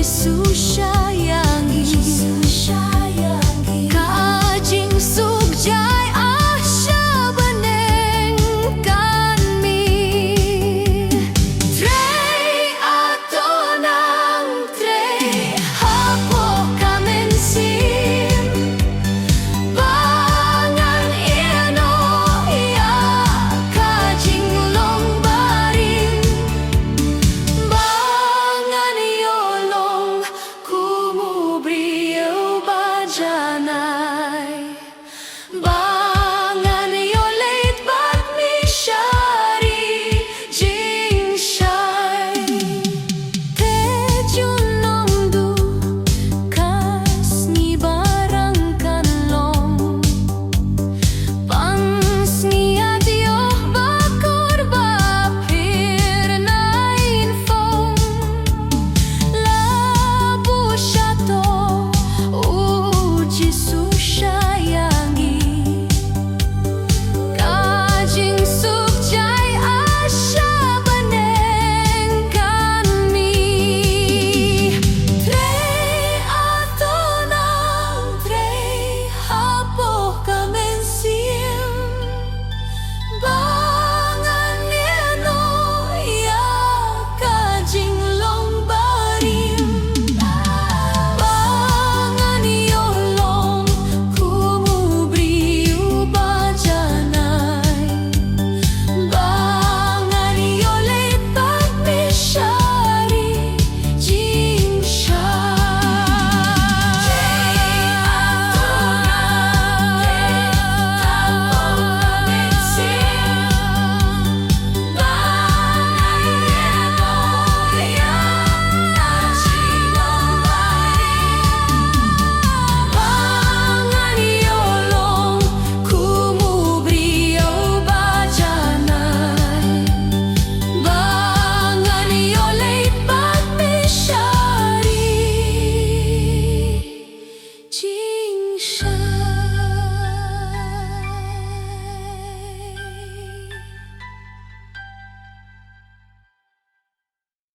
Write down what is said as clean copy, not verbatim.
Jisu sayangi Kajing sugjai asya benengkan mi Trei atonang trei hapo kamensim Bangan iano ia kajing long barim Bangan yolong kumubrio bajanay Bangan yolit bat mi syari jing syai Tejun nomdu kas ni barangkan long Pangs ni adioh bakor bapir na infong Labu syato uji susayangi Kajing sukjai asya benengkan mi Trei atonang trei hapoh kamensim Bangan niano ia kajing long barim Bangan yolong kumubriu bajanay Bangan yolit bat mi syari jing syai Bangan yolong kumubrio bajanay Bangan yolit bat mi syari jing syai